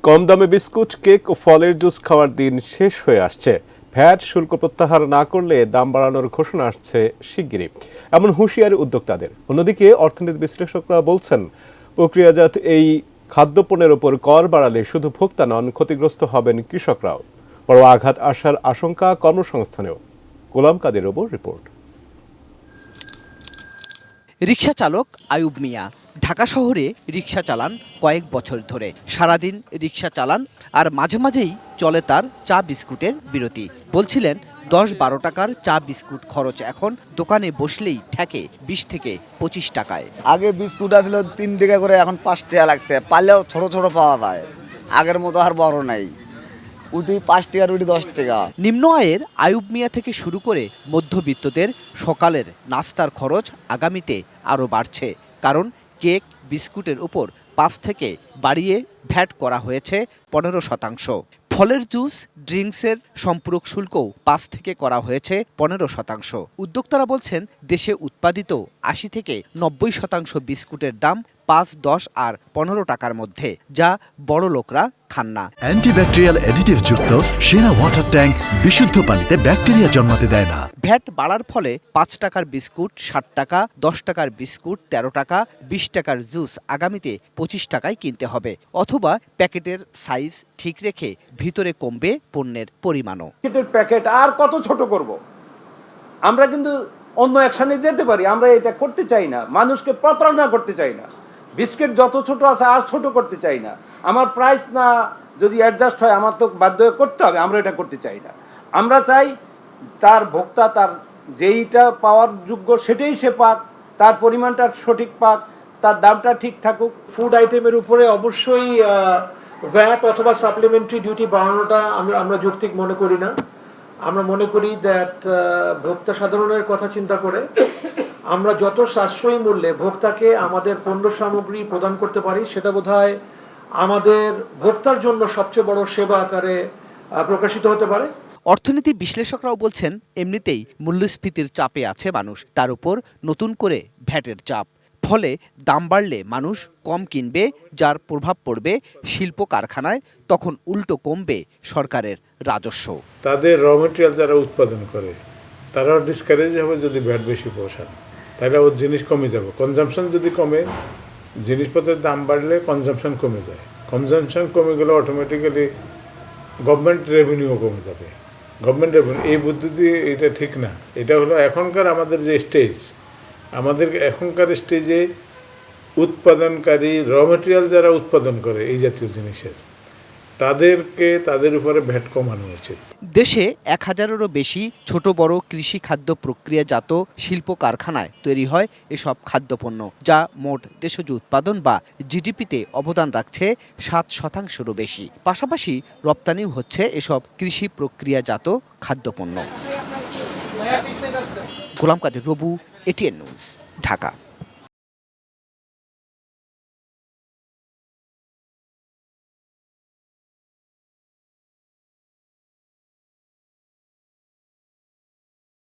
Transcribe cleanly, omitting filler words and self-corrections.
কম দামে biscuit, cake ও ফলের juice খাওয়ার দিন শেষ হয়ে আসছে। ভ্যাট শুল্ক প্রত্যাহার না করলে দাম বাড়ানোর ঘোষণা আসছে শিগগিরই, এমন হুঁশিয়ারি উদ্যোক্তাদের। অন্যদিকে অর্থনীতি বিশ্লেষকরা বলছেন, প্রক্রিয়াজাত এই খাদ্যপণ্যের ওপর কর বাড়ালে শুধু ভোক্তা নন, ক্ষতিগ্রস্ত হবেন কৃষকরাও। বড় আঘাত আসার আশঙ্কা কর্মসংস্থানেও। গোলাম কাদের ওপর রিপোর্ট। রিকশা চালক আয়ুব মিয়া ঢাকা শহরে রিকশা চালান কয়েক বছর ধরে। সারাদিন রিকশা চালান আর মাঝে মাঝেই চলে তার চা বিস্কুটের বিরতি। বলছিলেন 10-12 টাকার চা বিস্কুট খরচ এখন দোকানে বসলেই ঠেকে 20 থেকে 25 টাকায়। আগে বিস্কুট আসলে 3 টাকা করে, এখন 5 টাকা লাগছে। পারলেও ছোট ছোট পাওয়া যায়, আগের মতো আর বড় নাই। উঠি 5 টাকা, উঠি 10 টাকা। নিম্ন আয়ের আয়ুব মিয়া থেকে শুরু করে মধ্যবিত্তদের সকালের নাস্তার খরচ আগামীতে আরও বাড়ছে, কারণ কেক বিস্কুটের উপর 5 থেকে বাড়িয়ে ভ্যাট করা হয়েছে 15%। ফলের জুস, ড্রিঙ্কসের সম্পূরক শুল্কও 5 থেকে করা হয়েছে 15%। উদ্যোক্তারা বলছেন, দেশে উৎপাদিত 80 থেকে 90% বিস্কুটের দাম 5, 10 আর 15 টাকার মধ্যে, যা বড় লোকরা খান না। অ্যান্টিব্যাকটেরিয়াল অ্যাডিটিভ যুক্ত সেরা ওয়াটার ট্যাঙ্ক বিশুদ্ধ পানিতে ব্যাকটেরিয়া জন্মাতে দেয় না। ভ্যাট বাড়ার ফলে 5 টাকার বিস্কুট 60 টাকা, 10 টাকার বিস্কুট 13 টাকা, 20 টাকার জুস আগামীতে 25 টাকায় কিনতে হবে, অথবা প্যাকেটের সাইজ ঠিক রেখে ভিতরে কমবে পণ্যের পরিমাণও। প্যাকেট আর কত ছোট করব? আমরা কিন্তু অন্য অ্যাকশনে যেতে পারি, আমরা এটা করতে চাই না। মানুষকে প্রতারণা করতে চাই না। বিস্কিট যত ছোট আছে আর ছোট করতে চাই না। আমার প্রাইস না যদি অ্যাডজাস্ট হয়, আমার তো বাধ্য করতে হবে। আমরা এটা করতে চাই না। আমরা চাই তার ভোক্তা তার যেইটা পাওয়ার যোগ্য সেটাই সে পাক, তার পরিমাণটা সঠিক পাক, তার দামটা ঠিক থাকুক। ফুড আইটেমের উপরে অবশ্যই ভ্যাট অথবা সাপ্লিমেন্টারি ডিউটি বাড়ানোটা আমরা যৌক্তিক মনে করি না। আমরা মনে করি দ্যাট ভোক্তা সাধারণের কথা চিন্তা করে আমরা যত সাশ্রয়ী মূল্যে ভোক্তাকে আমাদের পণ্য সামগ্রী প্রদান করতে পারি, সেটা বোধহয় আমাদের ভোক্তার জন্য সবচেয়ে বড় সেবা আকারে প্রকাশিত হতে পারে। অর্থনীতি বিশ্লেষকরাও বলছেন, এমনিতেই মূল্যস্ফীতির চাপে আছে মানুষ, তার উপর নতুন করে ভ্যাটের চাপ। ফলে দাম বাড়লে মানুষ কম কিনবে, যার প্রভাব পড়বে শিল্প কারখানায়, তখন উল্টো কমবে সরকারের রাজস্ব। তাদের র মেটেরিয়াল যারা উৎপাদন করে তারাও ডিসকারেজ হবে যদি ভ্যাট বেশি পৌঁছান, তাহলে ওর জিনিস কমে যাবে। কনজাম্পশন যদি কমে, জিনিসপত্রের দাম বাড়লে কনজাম্পশন কমে যায়। কনজাম্পশন কমে গেলে অটোমেটিক্যালি গভর্নমেন্ট রেভিনিউ কমে যাবে। গভর্নমেন্ট রেভিনিউ এই পদ্ধতি এটা ঠিক না। এটা হলো এখনকার আমাদের যে স্টেজ, আমাদের এখনকার স্টেজে উৎপাদনকারী র মেটেরিয়াল যারা উৎপাদন করে এই জাতীয় জিনিসের, তাদের উপরে ভ্যাট কমানো উচিত। দেশে 1000-এরও বেশি ছোট বড় কৃষি খাদ্য প্রক্রিয়াজাত শিল্প কারখানায় তৈরি হয় এসব খাদ্যপণ্য, যা মোট দেশজ উৎপাদন বা জিডিপিতে অবদান রাখছে 7%-রও বেশি। পাশাপাশি রপ্তানিও হচ্ছে এসব কৃষি প্রক্রিয়াজাত খাদ্যপণ্য। গোলাম কাদের, রবু, এটিএন নিউজ, ঢাকা।